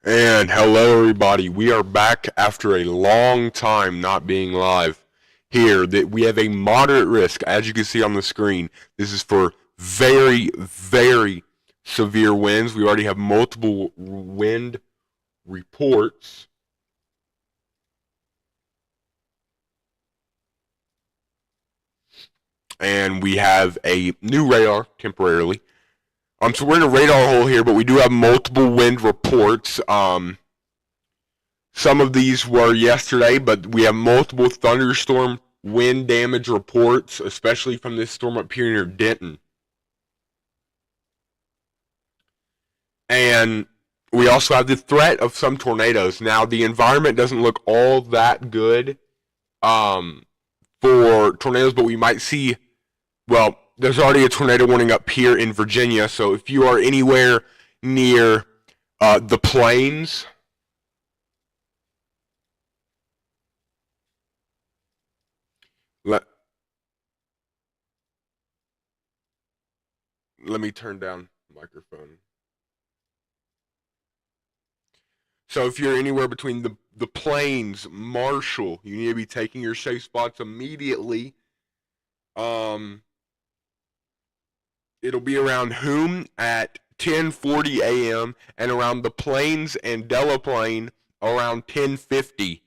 And hello, everybody. We are back after a long time not being live. Here, that we have a moderate risk, as you can see on the screen. This is for very, very severe winds. We already have multiple wind reports. And we have a new radar temporarily. So we're in a radar hole here, but we do have multiple wind reports. Some of these were yesterday, but we have multiple thunderstorm wind damage reports, especially from this storm up here near Denton. And we also have the threat of some tornadoes. Now, the environment doesn't look all that good for tornadoes, but we might see, well, there's already a tornado warning up here in Virginia, so if you are anywhere near the plains, let, let me turn down the microphone. So if you're anywhere between the plains, Marshall, you need to be taking your safe spots immediately. It'll be around Hume at 10:40 a.m. and around the plains and Delaplane around 10:50.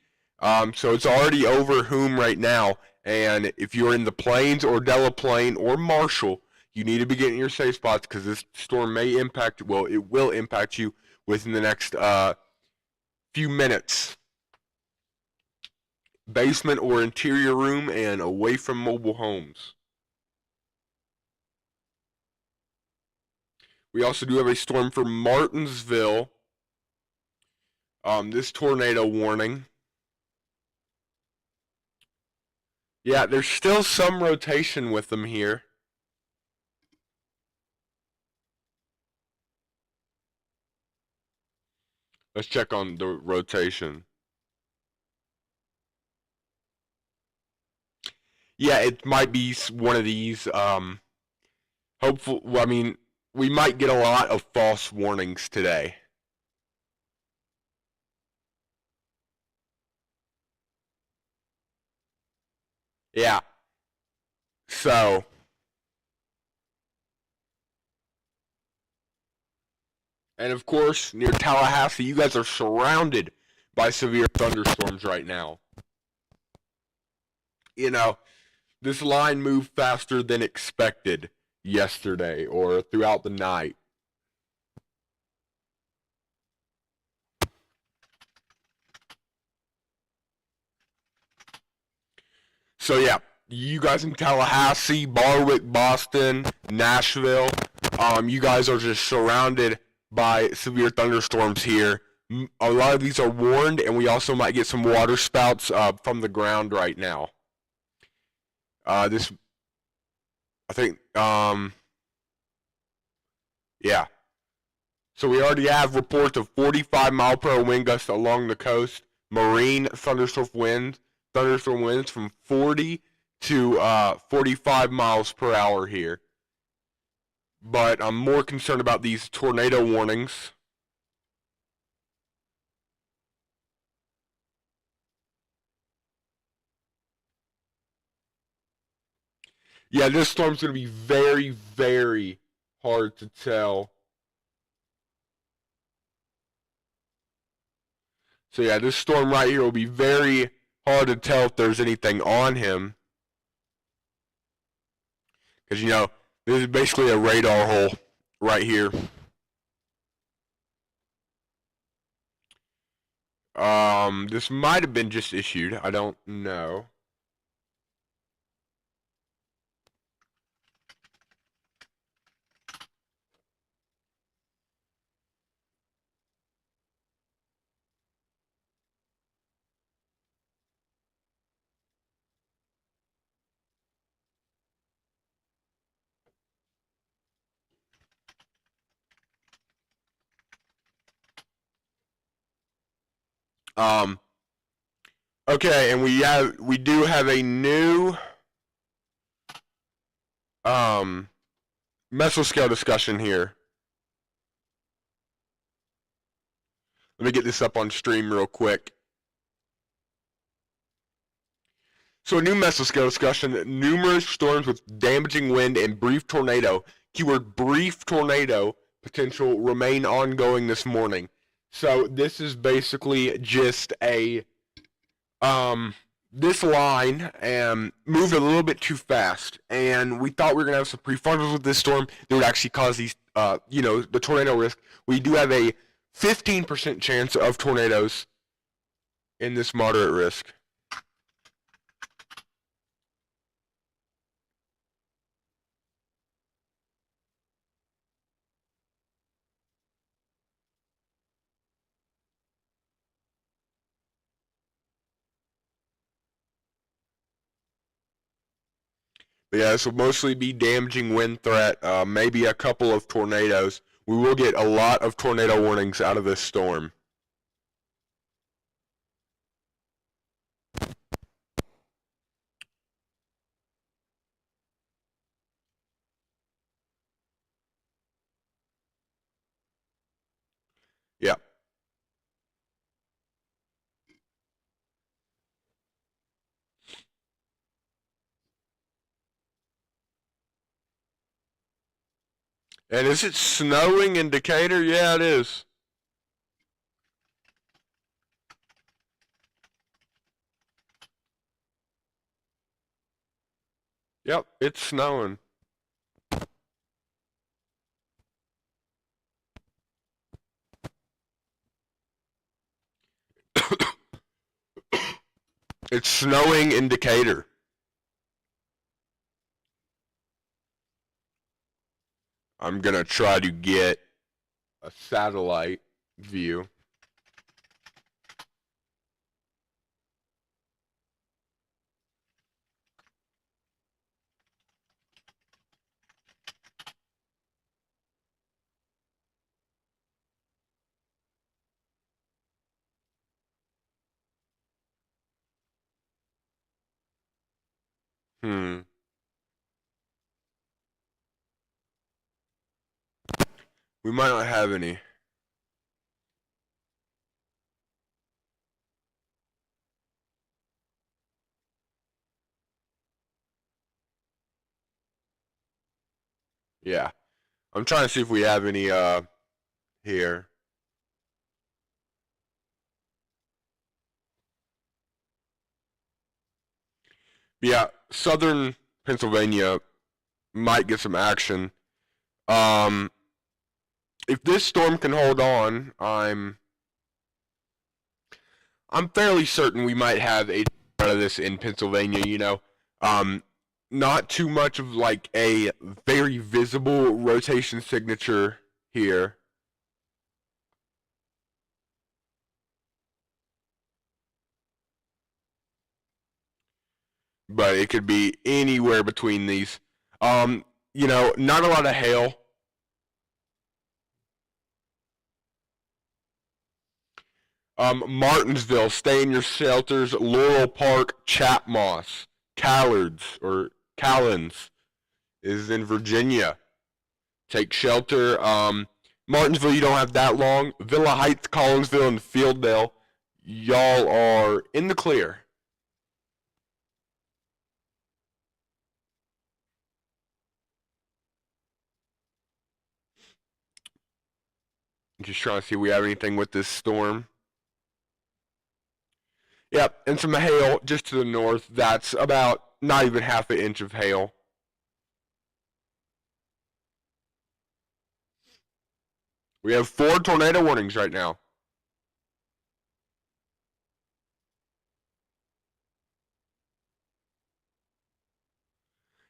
So it's already over Hume right now. And if you're in the plains or Delaplane or Marshall, you need to be getting your safe spots because this storm may impact. Well, it will impact you within the next few minutes. Basement or interior room and away from mobile homes. We also do have a storm for Martinsville. This tornado warning. Yeah, there's still some rotation with them here. Let's check on the rotation. Yeah, it might be one of these. Hopeful. Well, I mean, we might get a lot of false warnings today. Yeah. So, and of course, near Tallahassee, you guys are surrounded by severe thunderstorms right now. You know, this line moved faster than expected yesterday or throughout the night. So yeah, you guys in Tallahassee, Barwick, Boston, Nashville, you guys are just surrounded by severe thunderstorms here. A lot of these are warned, and we also might get some water spouts from the ground right now. This, I think, yeah. So we already have reports of 45-mile-per-hour wind gusts along the coast. Marine thunderstorm winds from 40 to 45 miles per hour here. But I'm more concerned about these tornado warnings. Yeah, this storm's going to be very, very hard to tell. So yeah, this storm right here will be very hard to tell if there's anything on him. Because, this is basically a radar hole right here. This might have been just issued. I don't know. Um, okay, and we do have a new mesoscale discussion here. Let me get this up on stream real quick. So a new mesoscale discussion, numerous storms with damaging wind and brief tornado. Keyword brief tornado potential remain ongoing this morning. So this is basically just a this line moved a little bit too fast, and we thought we were gonna have some pre-frontals with this storm that would actually cause these the tornado risk. We do have a 15% chance of tornadoes in this moderate risk. But yeah, this will mostly be damaging wind threat, maybe a couple of tornadoes. We will get a lot of tornado warnings out of this storm. Yeah. And is it snowing in Decatur? Yeah, it is. Yep, it's snowing. It's snowing in Decatur. I'm gonna try to get a satellite view. We might not have any. Yeah. I'm trying to see if we have any here. Yeah, southern Pennsylvania might get some action. If this storm can hold on, I'm fairly certain we might have a out of this in Pennsylvania. Not too much of like a very visible rotation signature here. But it could be anywhere between these. Not a lot of hail. Martinsville, stay in your shelters. Laurel Park, Chatmoss, Callens is in Virginia. Take shelter. Martinsville, you don't have that long. Villa Heights, Collinsville, and Fielddale, y'all are in the clear. Just trying to see if we have anything with this storm. Yep, and some hail just to the north. That's about not even half an inch of hail. We have 4 tornado warnings right now.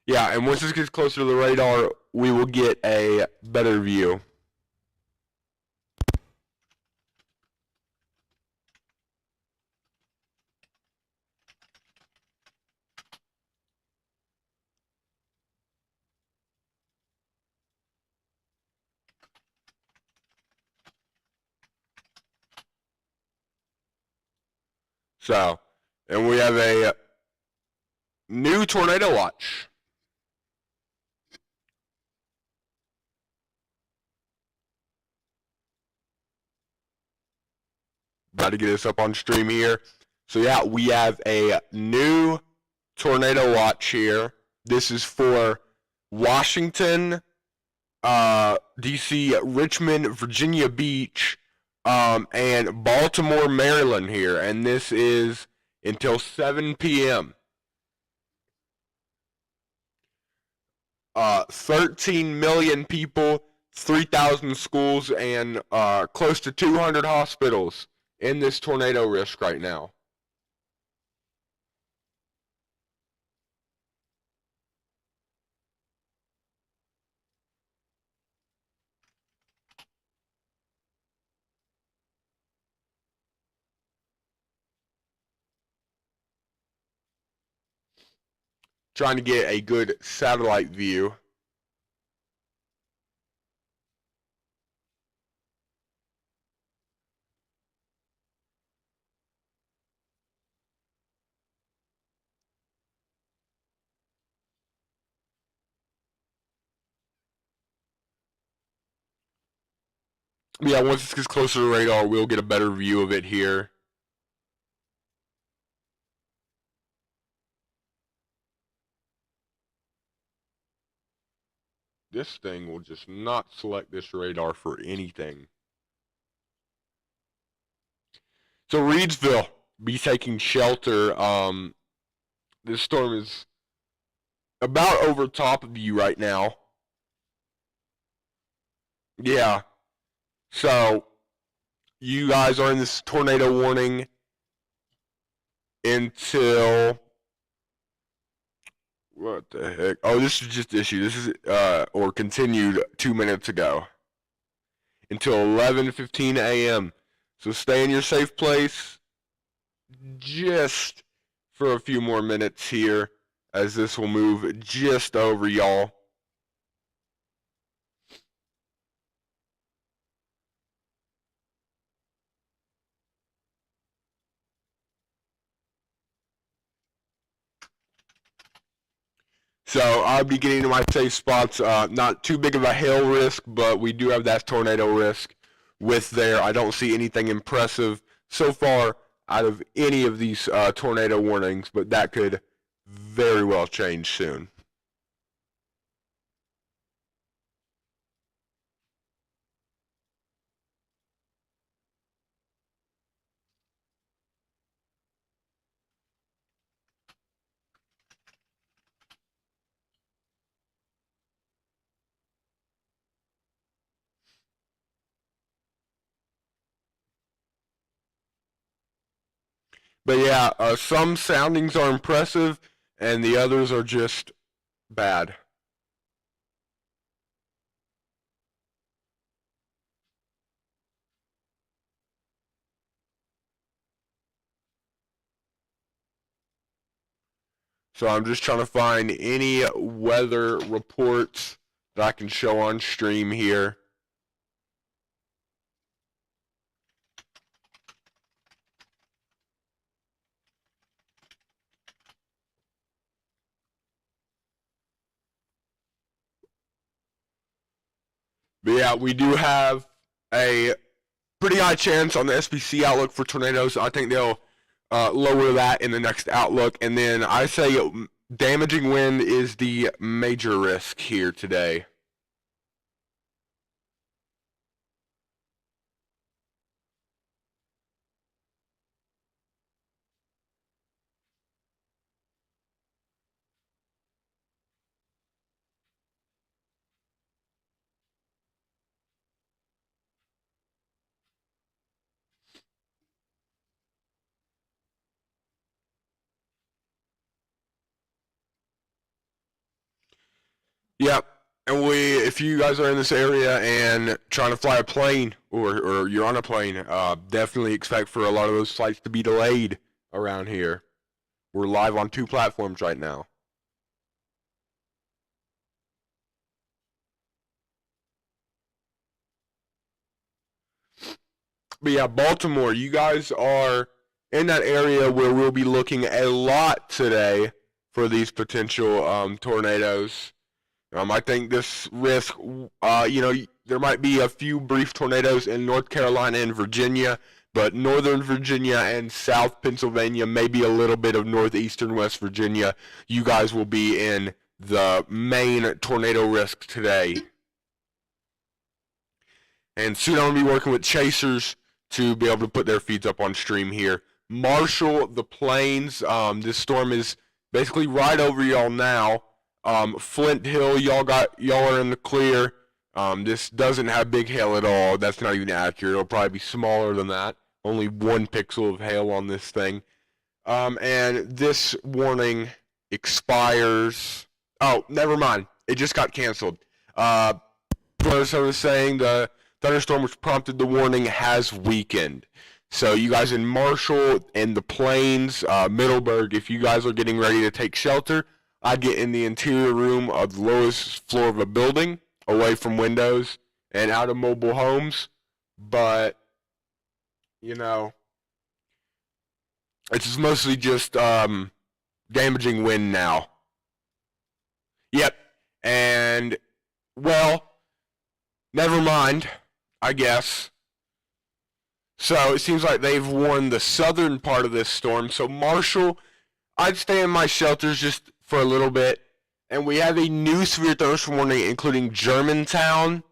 Yeah, and once this gets closer to the radar, we will get a better view. So, and we have a new tornado watch. how to get us up on stream here. So yeah, we have a new tornado watch here. This is for Washington, D.C., Richmond, Virginia Beach, and Baltimore, Maryland here. And this is until 7 p.m. 13 million people, 3,000 schools, and close to 200 hospitals in this tornado risk right now. Trying to get a good satellite view. Yeah, once it gets closer to the radar, we'll get a better view of it here. This thing will just not select this radar for anything. So Reidsville, be taking shelter. This storm is about over top of you right now. Yeah. So you guys are in this tornado warning until what the heck? Oh, this is just issued. This is or continued 2 minutes ago until 11:15 a.m. So stay in your safe place just for a few more minutes here, as this will move just over y'all. So I'll be getting to my safe spots. Not too big of a hail risk, but we do have that tornado risk with there. I don't see anything impressive so far out of any of these tornado warnings, but that could very well change soon. But yeah, some soundings are impressive, and the others are just bad. So I'm just trying to find any weather reports that I can show on stream here. But yeah, we do have a pretty high chance on the SPC outlook for tornadoes. I think they'll lower that in the next outlook. And then I say damaging wind is the major risk here today. Yep. And if you guys are in this area and trying to fly a plane or you're on a plane, definitely expect for a lot of those flights to be delayed around here. We're live on 2 platforms right now. But yeah, Baltimore, you guys are in that area where we'll be looking a lot today for these potential tornadoes. I think this risk, there might be a few brief tornadoes in North Carolina and Virginia, but northern Virginia and south Pennsylvania, maybe a little bit of northeastern West Virginia, you guys will be in the main tornado risk today. And soon I'm going to be working with chasers to be able to put their feeds up on stream here. Marshall, the Plains, this storm is basically right over y'all now. Flint Hill, y'all are in the clear. This doesn't have big hail at all. That's not even accurate. It'll probably be smaller than that. Only 1 pixel of hail on this thing. And this warning expires. Oh, never mind. It just got canceled. As I was saying, the thunderstorm which prompted the warning has weakened. So you guys in Marshall and the Plains, Middleburg, if you guys are getting ready to take shelter, I'd get in the interior room of the lowest floor of a building, away from windows and out of mobile homes. But, you know, it's mostly just damaging wind now. Yep. And, well, never mind, I guess. So it seems like they've warned the southern part of this storm. So Marshall, I'd stay in my shelters just for a little bit. And we have a new severe thunderstorm warning, including Germantown.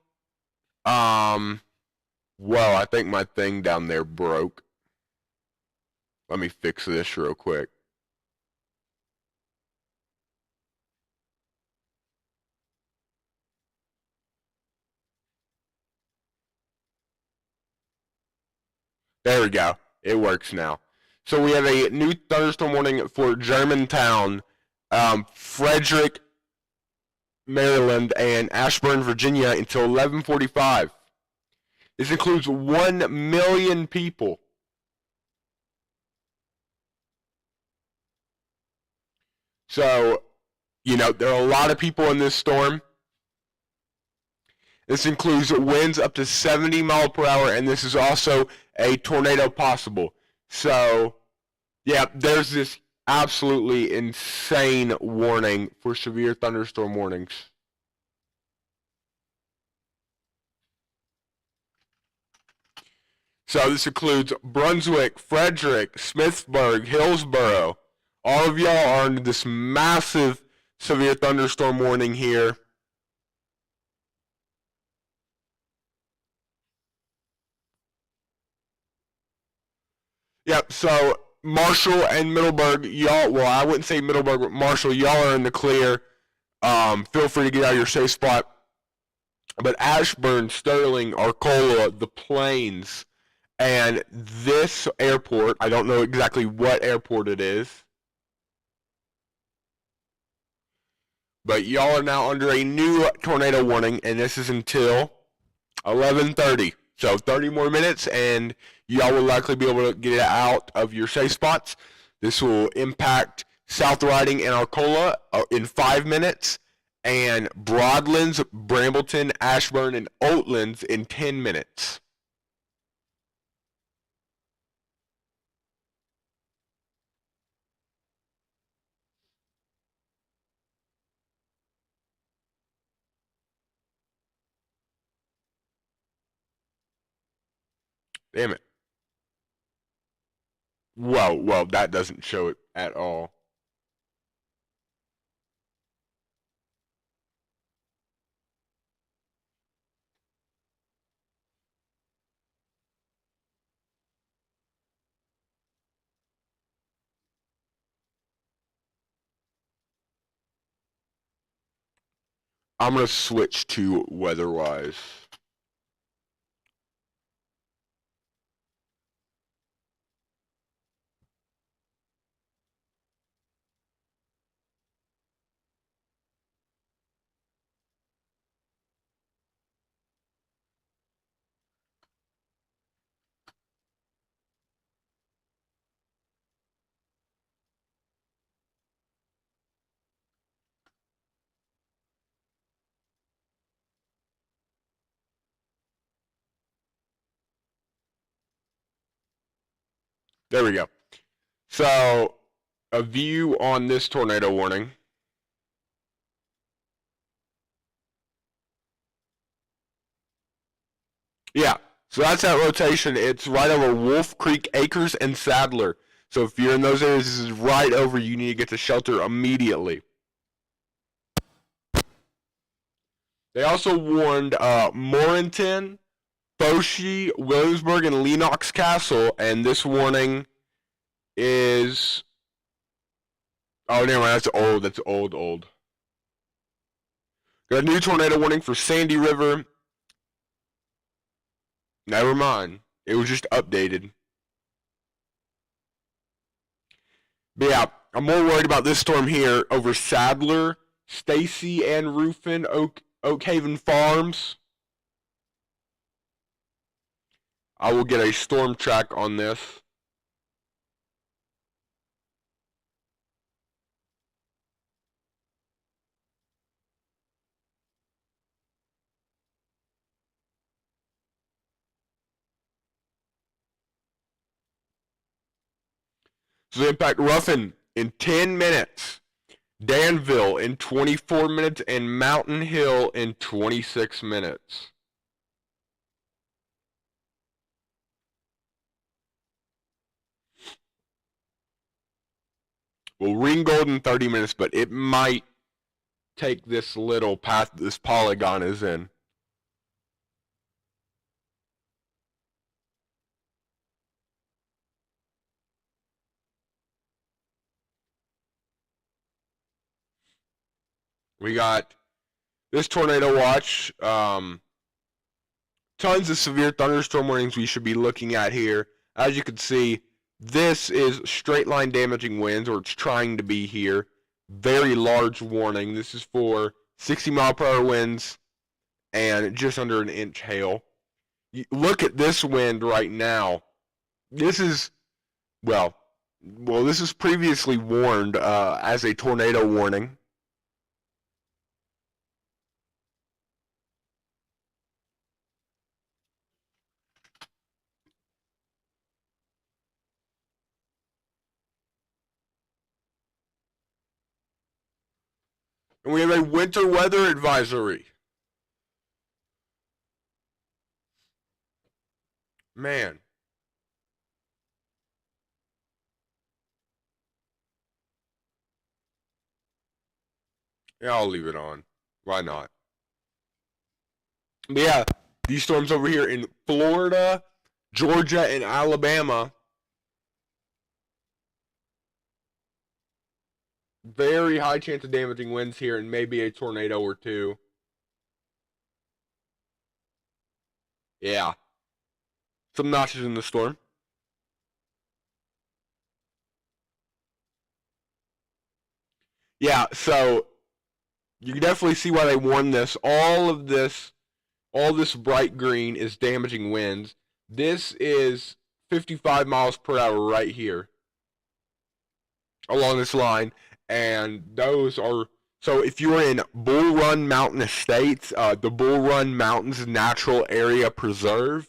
Well, I think my thing down there broke. Let me fix this real quick. There we go. It works now. So we have a new thunderstorm warning for Germantown, Frederick, Maryland, and Ashburn, Virginia until 11:45. This includes 1 million people. So, you know, there are a lot of people in this storm. This includes winds up to 70 miles per hour, and this is also a tornado possible. So, yeah, there's this absolutely insane warning for severe thunderstorm warnings. So this includes Brunswick, Frederick, Smithsburg, Hillsborough. All of y'all are under this massive severe thunderstorm warning here. Yep, so Marshall and Middleburg, y'all, well, I wouldn't say Middleburg, but Marshall, y'all are in the clear. Feel free to get out of your safe spot. But Ashburn, Sterling, Arcola, the Plains, and this airport, I don't know exactly what airport it is, but y'all are now under a new tornado warning, and this is until 11:30. So 30 more minutes, and y'all will likely be able to get out of your safe spots. This will impact South Riding and Arcola in 5 minutes, and Broadlands, Brambleton, Ashburn, and Oatlands in 10 minutes. Damn it. Well, that doesn't show it at all. I'm going to switch to weather-wise. There we go. So, a view on this tornado warning. Yeah, So that's that rotation. It's right over Wolf Creek, Acres, and Sadler. So if you're in those areas, this is right over. You need to get to shelter immediately. They also warned Mornington, Fourche, Williamsburg, and Lennox Castle, and this warning is... Oh, never mind. That's old. That's old. Got a new tornado warning for Sandy River. Never mind. It was just updated. But yeah, I'm more worried about this storm here over Sadler, Stacy, and Rufin, Oakhaven Farms. I will get a storm track on this. So they impact Ruffin in 10 minutes, Danville in 24 minutes, and Mountain Hill in 26 minutes. Well, Ringgold in 30 minutes, but it might take this little path this polygon is in. We got this tornado watch. Tons of severe thunderstorm warnings we should be looking at here. As you can see, this is straight line damaging winds, or it's trying to be here. Very large warning. This is for 60-mile-per-hour winds and just under an inch hail. Look at this wind right now. This is, well, this is previously warned as a tornado warning. And we have a winter weather advisory. Man. Yeah, I'll leave it on. Why not? But yeah, these storms over here in Florida, Georgia, and Alabama. Very high chance of damaging winds here and maybe a tornado or two. Yeah. Some notches in the storm. Yeah, so you can definitely see why they warned this. All this bright green is damaging winds. This is 55 miles per hour right here along this line. And those are, so if you're in Bull Run Mountain Estates, the Bull Run Mountains Natural Area Preserve,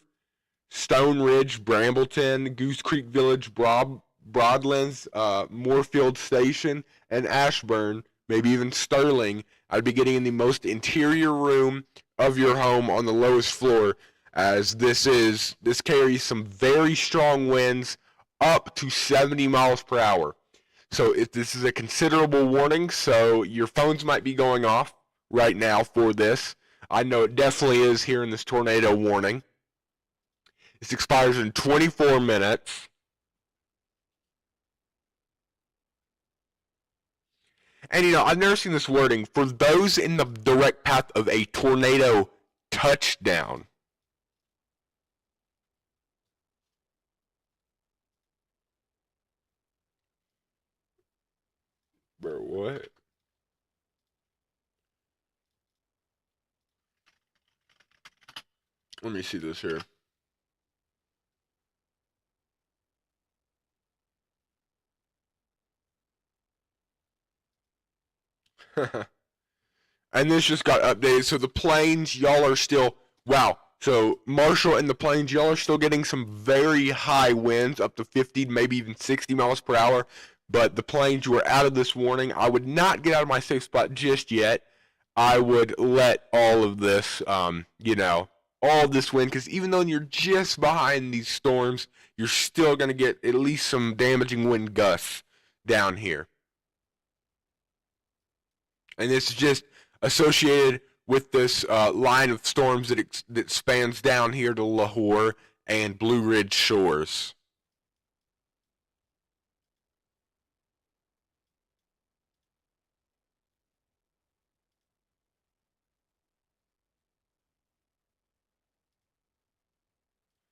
Stone Ridge, Brambleton, Goose Creek Village, Broadlands, Moorfield Station, and Ashburn, maybe even Sterling, I'd be getting in the most interior room of your home on the lowest floor, as this carries some very strong winds up to 70 miles per hour. So this is a considerable warning, so your phones might be going off right now for this. I know it definitely is here in this tornado warning. This expires in 24 minutes. And I've never seen this wording, for those in the direct path of a tornado touchdown. Bro, what? Let me see this here. And this just got updated. So the Plains, y'all are still, wow. So Marshall and the Plains, y'all are still getting some very high winds, up to 50, maybe even 60 miles per hour. But the Plains, you are out of this warning. I would not get out of my safe spot just yet. I would let all of this, all this wind, because even though you're just behind these storms, you're still going to get at least some damaging wind gusts down here. And this is just associated with this line of storms that spans down here to Lahore and Blue Ridge shores.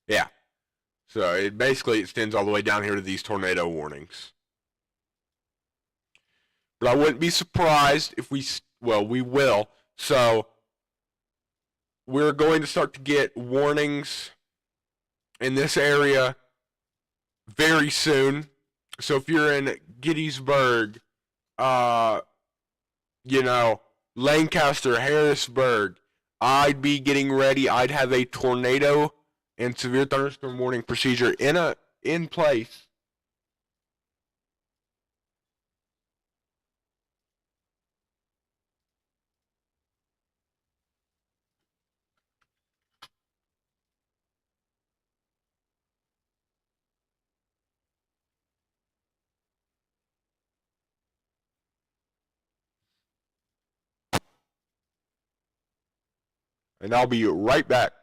Yeah. So it basically extends all the way down here to these tornado warnings. But I wouldn't be surprised if we will. So we're going to start to get warnings in this area very soon. So if you're in Gettysburg, Lancaster, Harrisburg, I'd be getting ready. I'd have a tornado and severe thunderstorm warning procedure in place. And I'll be right back.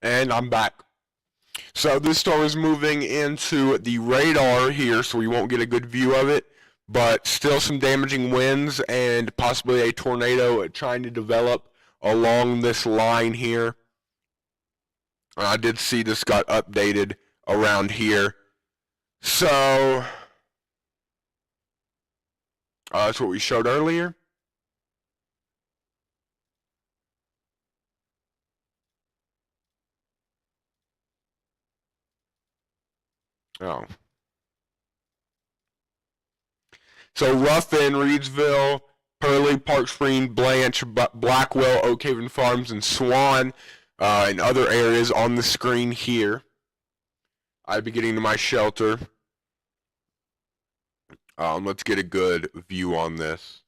And I'm back. So this storm is moving into the radar here, so we won't get a good view of it, but still some damaging winds and possibly a tornado trying to develop along this line here. I did see this got updated around here. So that's what we showed earlier. Oh. So Ruffin, Reedsville, Pearlie, Park Spring, Blanche, Blackwell, Oak Haven Farms, and Swan, and other areas on the screen here. I'd be getting to my shelter. Let's get a good view on this.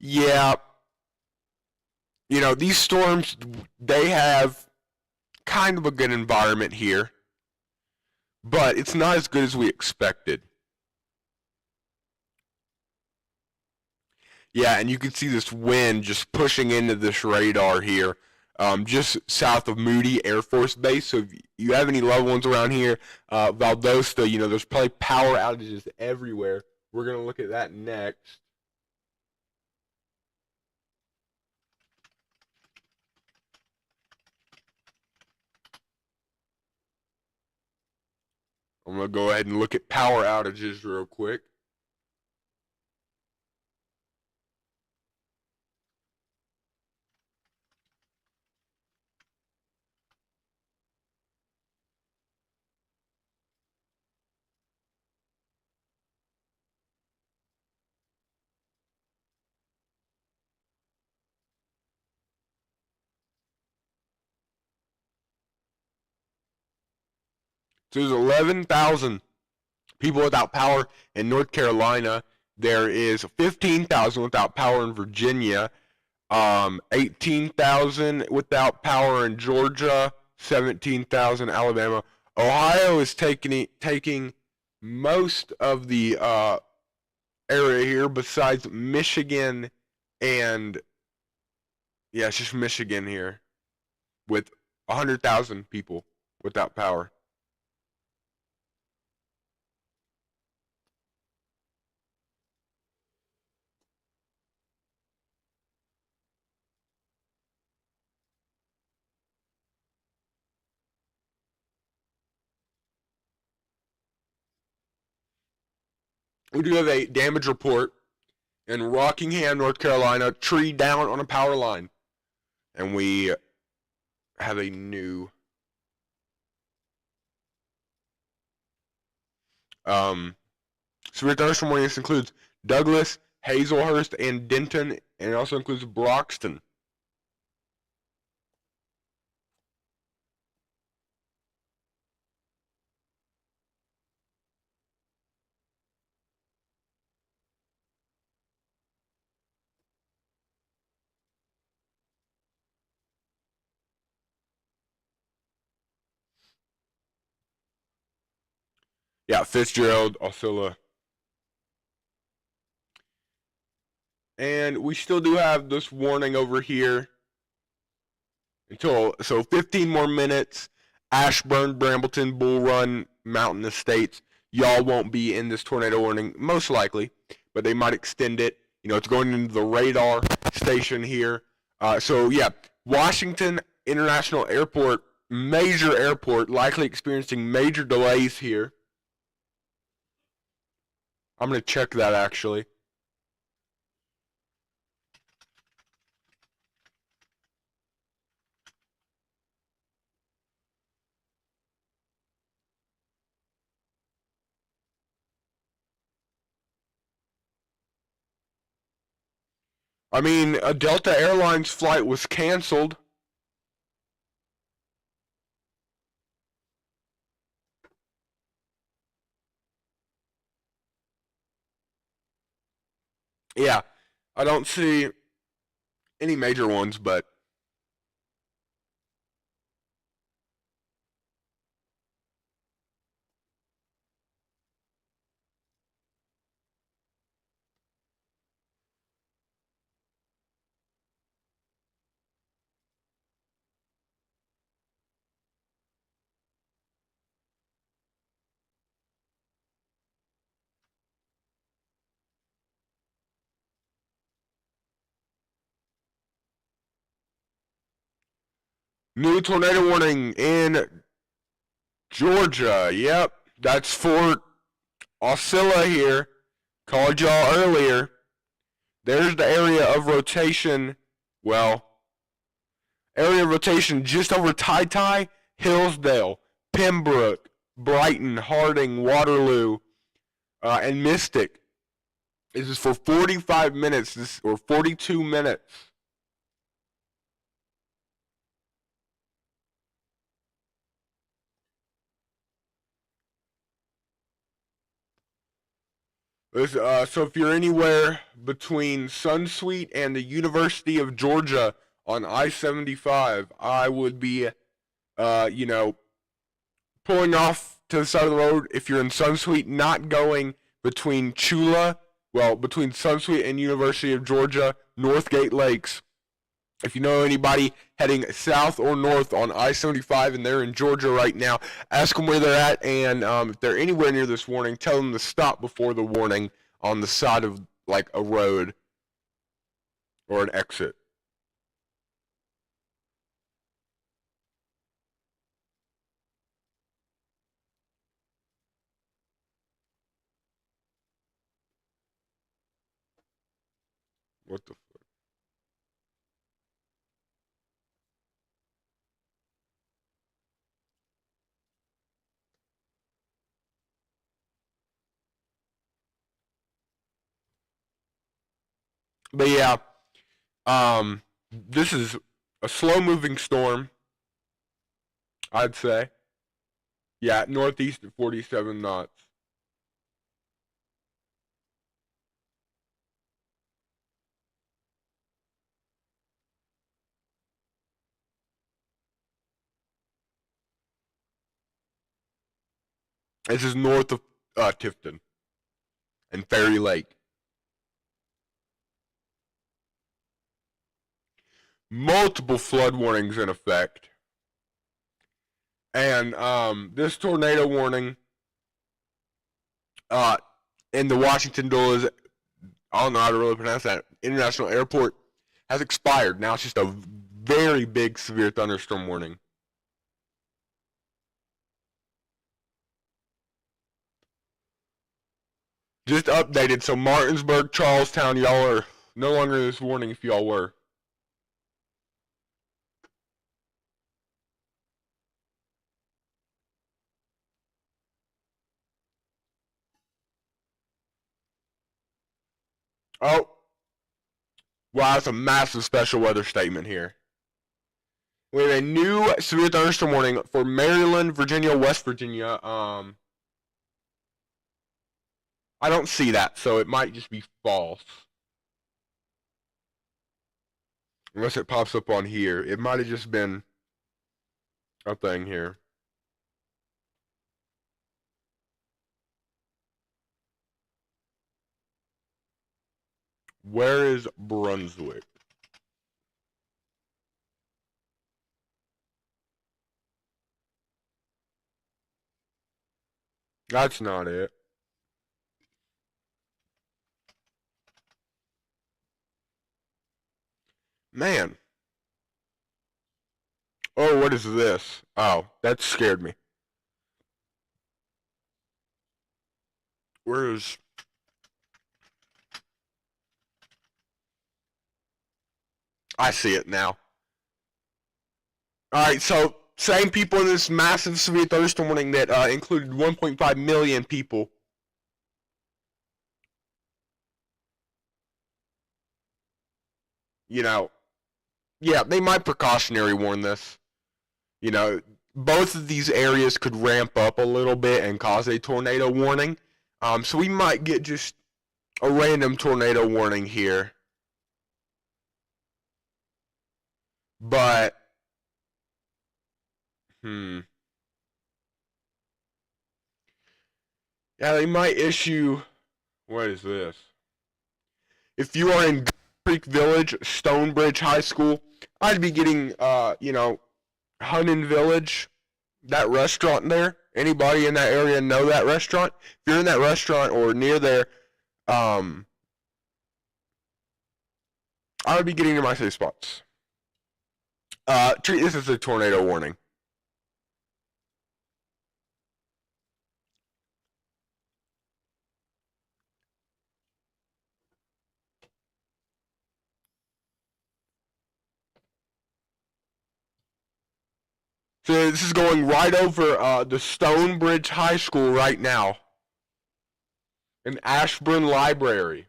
Yeah, you know, these storms, they have kind of a good environment here, but it's not as good as we expected. Yeah, and you can see this wind just pushing into this radar here, just south of Moody Air Force Base. So if you have any loved ones around here, Valdosta, you know, there's probably power outages everywhere. We're going to look at that next. I'm going to go ahead and look at power outages real quick. So there's 11,000 people without power in North Carolina. There is 15,000 without power in Virginia. 18,000 without power in Georgia, 17,000 Alabama. Ohio is taking most of the area here, besides Michigan and yeah, it's just Michigan here with 100,000 people without power. We do have a damage report in Rockingham, North Carolina. Tree down on a power line, and we have a new severe thunderstorm warning. This includes Douglas, Hazelhurst, and Denton, and it also includes Broxton. Yeah, Fitzgerald, Osceola. And we still do have this warning over here until, so 15 more minutes. Ashburn, Brambleton, Bull Run, Mountain Estates. Y'all won't be in this tornado warning, most likely, but they might extend it. You know, it's going into the radar station here. So, yeah, Washington International Airport, major airport, likely experiencing major delays here. I'm going to check that actually. I mean, a Delta Airlines flight was canceled. Yeah, I don't see any major ones, but New tornado warning in Georgia. Yep, that's for Ocilla here. Called y'all earlier. There's the area of rotation. Well, area of rotation just over Ty, Hillsdale, Pembroke, Brighton, Harding, Waterloo, and Mystic. This is for 45 minutes, or 42 minutes. So if you're anywhere between Sunsweet and the University of Georgia on I-75, I would be, pulling off to the side of the road. If you're in Sunsweet, not going between Chula, between Sunsweet and University of Georgia, Northgate Lakes. If you know anybody heading south or north on I-75 and they're in Georgia right now, ask them where they're at, and if they're anywhere near this warning, tell them to stop before the warning on the side of like a road or an exit. What the fuck? But yeah, this is a slow-moving storm, I'd say. Yeah, northeast at 47 knots. This is north of Tifton and Fairy Lake. Multiple flood warnings in effect. And this tornado warning in the Washington Dulles, I don't know how to really pronounce that, International Airport, has expired. Now it's just a very big severe thunderstorm warning. Just updated, so Martinsburg, Charlestown, y'all are no longer in this warning if y'all were. Oh, wow, that's a massive special weather statement here. We have a new severe thunderstorm warning for Maryland, Virginia, West Virginia. I don't see that, so it might just be false. Unless it pops up on here. It might have just been a thing here. Where is Brunswick? That's not it. Man. Oh, what is this? Oh, that scared me. Where is... I see it now. Alright, so same people in this massive severe thunderstorm warning that included 1.5 million people. You know, yeah, they might precautionary warn this. You know, both of these areas could ramp up a little bit and cause a tornado warning. So we might get just a random tornado warning here. But, yeah, they might issue, what is this? If you are in Creek Village, Stonebridge High School, I'd be getting, Hunnin Village, that restaurant there. Anybody in that area know that restaurant? If you're in that restaurant or near there, I would be getting to my safe spots. Treat this as a tornado warning. So this is going right over the Stonebridge High School right now. An Ashburn Library.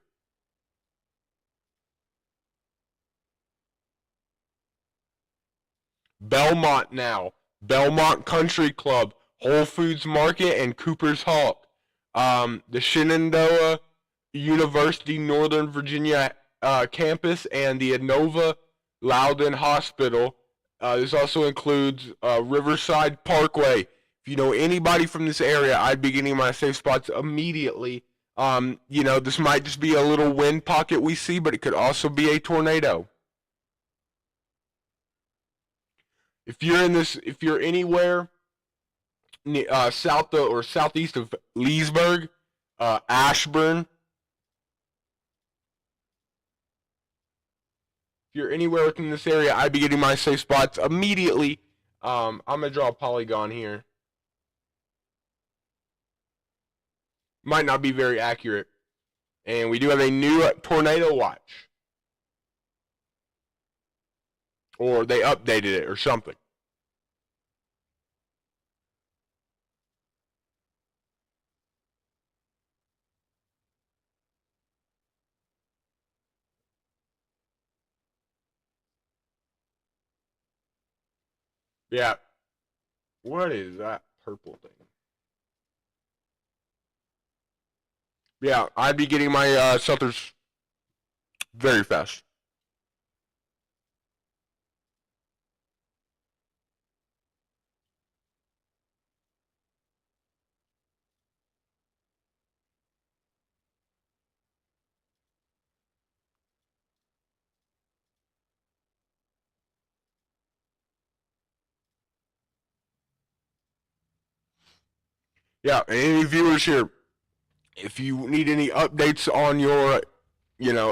Belmont now. Belmont Country Club, Whole Foods Market, and Cooper's Hawk. The Shenandoah University Northern Virginia campus and the Inova Loudoun Hospital. This also includes Riverside Parkway. If you know anybody from this area, I'd be getting my safe spots immediately. This might just be a little wind pocket we see, but it could also be a tornado. If you're anywhere south or southeast of Leesburg, Ashburn, if you're anywhere within this area, I'd be getting my safe spots immediately. I'm gonna draw a polygon here. Might not be very accurate, and we do have a new tornado watch, or they updated it or something. Yeah. What is that purple thing? Yeah, I'd be getting my Celtics very fast. Yeah, any viewers here, if you need any updates on your,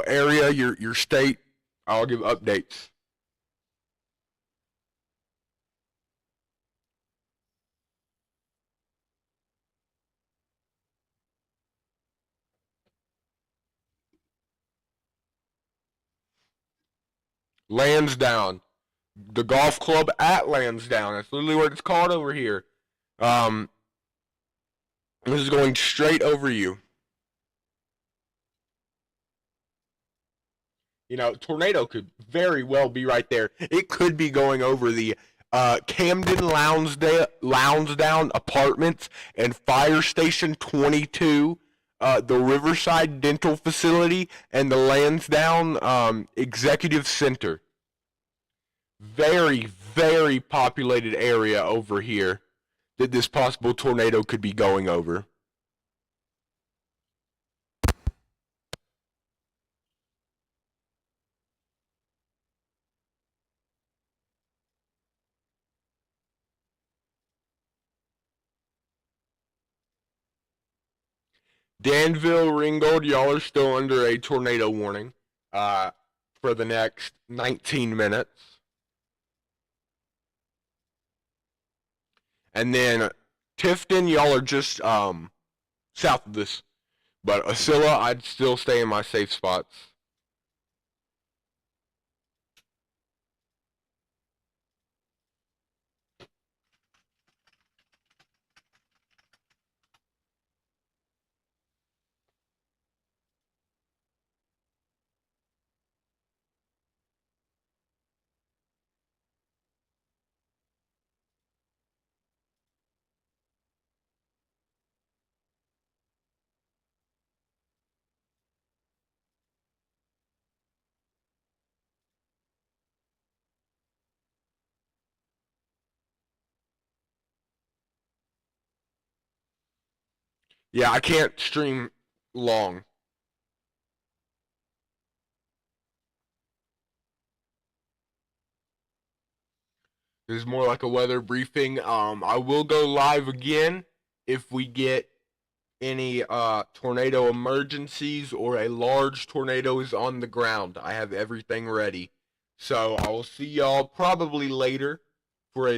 area, your state, I'll give updates. Lansdowne, the golf club at Lansdowne. That's literally what it's called over here. Um, this is going straight over you. Tornado could very well be right there. It could be going over the Camden Lounsdown Apartments and Fire Station 22, the Riverside Dental Facility, and the Lansdowne Executive Center. Very, very populated area over here that this possible tornado could be going over. Danville, Ringgold, y'all are still under a tornado warning for the next 19 minutes. And then Tifton, y'all are just south of this. But Osceola, I'd still stay in my safe spots. Yeah, I can't stream long. This is more like a weather briefing. I will go live again if we get any tornado emergencies or a large tornado is on the ground. I have everything ready. So I will see y'all probably later for a